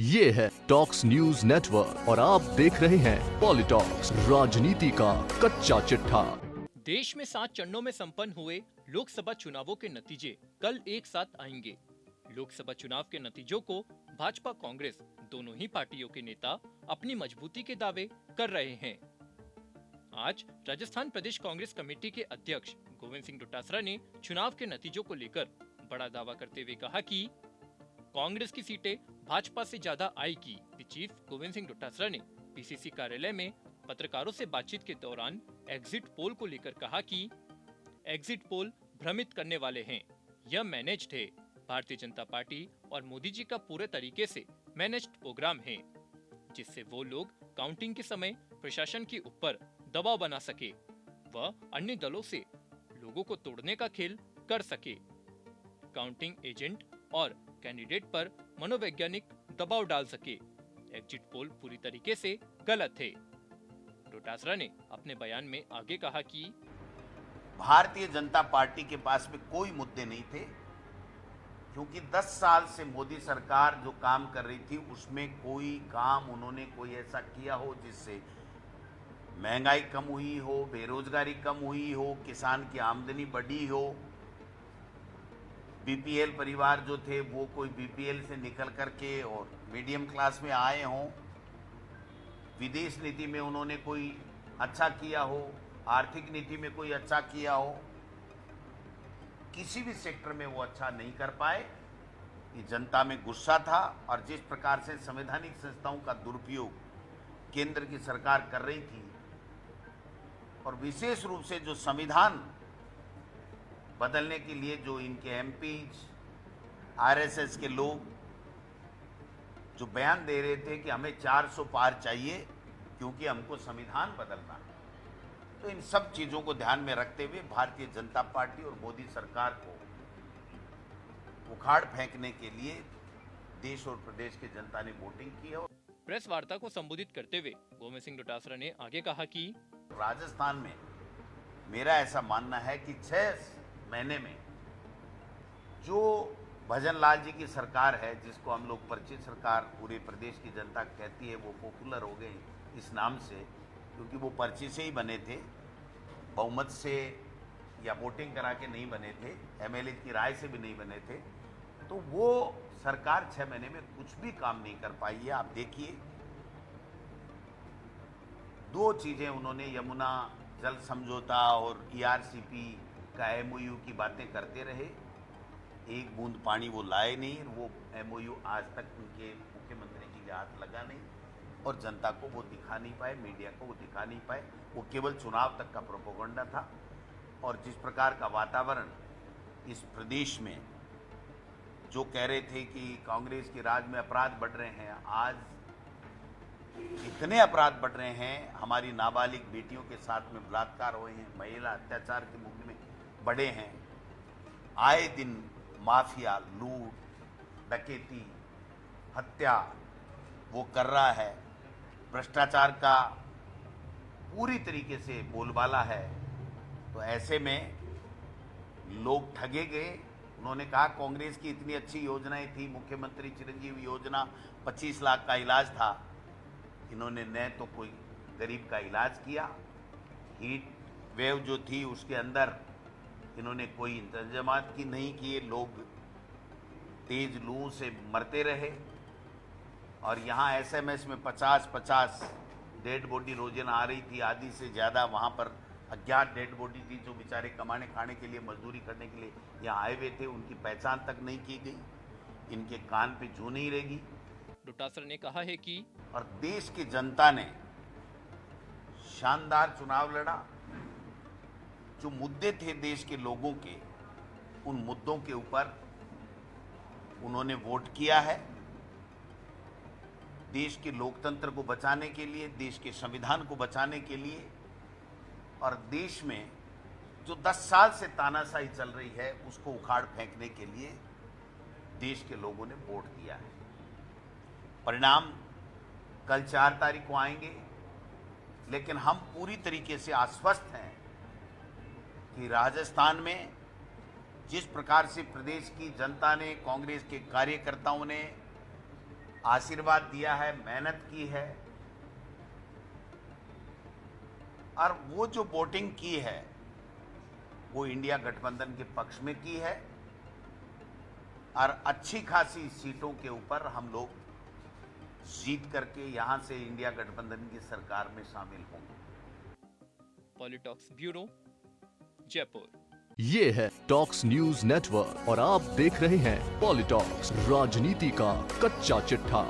ये है talks news network और आप देख रहे हैं पॉलिटॉक्स, राजनीति का कच्चा चिट्ठा। देश में 7 चरणों में संपन्न हुए लोकसभा चुनावों के नतीजे कल एक साथ आएंगे। लोकसभा चुनाव के नतीजों को भाजपा कांग्रेस दोनों ही पार्टियों के नेता अपनी मजबूती के दावे कर रहे हैं। आज राजस्थान प्रदेश कांग्रेस कमेटी के अध्यक्ष गोविंद सिंह डोटासरा ने चुनाव के नतीजों को लेकर बड़ा दावा करते हुए कहा कि कांग्रेस की सीटें भाजपा से ज्यादा आएगी। चीफ गोविंद सिंह डोटासरा ने पीसीसी कार्यालय में पत्रकारों से बातचीत के दौरान एग्जिट पोल को लेकर कहा कि एग्जिट पोल भ्रमित करने वाले हैं, यह मैनेज्ड है। भारतीय जनता पार्टी और मोदी जी का पूरे तरीके से मैनेज्ड प्रोग्राम है, जिससे वो लोग काउंटिंग के समय प्रशासन के ऊपर दबाव बना सके व अन्य दलों से लोगों को तोड़ने का खेल कर सके। काउंटिंग एजेंट और कैंडिडेट पर मनोवैज्ञानिक दबाव डाल सके। एग्जिट पोल पूरी तरीके से गलत है। डोटासरा ने अपने बयान में आगे कहा कि भारतीय जनता पार्टी के पास में कोई मुद्दे नहीं थे, क्योंकि 10 साल से मोदी सरकार जो काम कर रही थी उसमें कोई काम उन्होंने कोई ऐसा किया हो जिससे महंगाई कम हुई हो, बेरोजगारी कम हुई हो, किसान की आमदनी बढ़ी हो, बीपीएल परिवार जो थे वो कोई बीपीएल से निकल करके और मीडियम क्लास में आए हों, विदेश नीति में उन्होंने कोई अच्छा किया हो, आर्थिक नीति में कोई अच्छा किया हो, किसी भी सेक्टर में वो अच्छा नहीं कर पाए। ये जनता में गुस्सा था और जिस प्रकार से संवैधानिक संस्थाओं का दुरुपयोग केंद्र की सरकार कर रही थी और विशेष रूप से जो संविधान बदलने के लिए जो इनके एमपीज, आरएसएस के लोग जो बयान दे रहे थे कि हमें 400 पार चाहिए क्योंकि हमको संविधान बदलना है, तो इन सब चीजों को ध्यान में रखते हुए भारतीय जनता पार्टी और मोदी सरकार को उखाड़ फेंकने के लिए देश और प्रदेश की जनता ने वोटिंग की है। प्रेस वार्ता को संबोधित करते हुए गोविंद सिंह डोटासरा ने आगे कहा कि राजस्थान में मेरा ऐसा मानना है कि 6 महीने में जो भजन लाल जी की सरकार है, जिसको हम लोग परिचित सरकार पूरे प्रदेश की जनता कहती है, वो पॉपुलर हो गई इस नाम से क्योंकि वो पर्ची से ही बने थे, बहुमत से या वोटिंग करा के नहीं बने थे, एमएलए की राय से भी नहीं बने थे। तो वो सरकार 6 महीने में कुछ भी काम नहीं कर पाई है। आप देखिए, 2 चीजें उन्होंने, यमुना जल समझौता और ईआरसीपी का एमओयू की बातें करते रहे, एक बूंद पानी वो लाए नहीं। वो एमओयू आज तक उनके मुख्यमंत्री जी के हाथ लगा नहीं और जनता को वो दिखा नहीं पाए, मीडिया को वो दिखा नहीं पाए। वो केवल चुनाव तक का प्रोपेगेंडा था। और जिस प्रकार का वातावरण इस प्रदेश में जो कह रहे थे कि कांग्रेस के राज में अपराध बढ़ रहे हैं, आज इतने अपराध बढ़ रहे हैं, हमारी नाबालिग बेटियों के साथ में बलात्कार हुए हैं, महिला अत्याचार के मुकदमे बढ़े हैं, आए दिन माफिया लूट डकैती हत्या वो कर रहा है, भ्रष्टाचार का पूरी तरीके से बोलबाला है। तो ऐसे में लोग ठगे गए। उन्होंने कहा कांग्रेस की इतनी अच्छी योजनाएं थी, मुख्यमंत्री चिरंजीवी योजना 25 लाख का इलाज था, इन्होंने न तो कोई गरीब का इलाज किया, हीट वेव जो थी उसके अंदर इन्होंने कोई इंतजामात की नहीं किए, लोग तेज लू से मरते रहे। और यहाँ एसएमएस में 50-50 डेड बॉडी रोजाना आ रही थी, आधी से ज़्यादा वहाँ पर अज्ञात डेड बॉडी थी जो बेचारे कमाने खाने के लिए, मजदूरी करने के लिए यहाँ आए हुए थे, उनकी पहचान तक नहीं की गई, इनके कान पे जू नहीं रहेगी। डोटासरा ने कहा है कि और देश की जनता ने शानदार चुनाव लड़ा। जो मुद्दे थे देश के लोगों के, उन मुद्दों के ऊपर उन्होंने वोट किया है। देश के लोकतंत्र को बचाने के लिए, देश के संविधान को बचाने के लिए और देश में जो 10 साल से तानाशाही चल रही है उसको उखाड़ फेंकने के लिए देश के लोगों ने वोट दिया है। परिणाम कल 4 तारीख को आएंगे, लेकिन हम पूरी तरीके से आश्वस्त हैं कि राजस्थान में जिस प्रकार से प्रदेश की जनता ने, कांग्रेस के कार्यकर्ताओं ने आशीर्वाद दिया है, मेहनत की है, और वो जो वोटिंग की है वो इंडिया गठबंधन के पक्ष में की है, और अच्छी खासी सीटों के ऊपर हम लोग जीत करके यहां से इंडिया गठबंधन की सरकार में शामिल होंगे। पॉलिटॉक्स ब्यूरो, जयपुर। ये है टॉक्स न्यूज नेटवर्क और आप देख रहे हैं पॉलिटॉक्स, राजनीति का कच्चा चिट्ठा।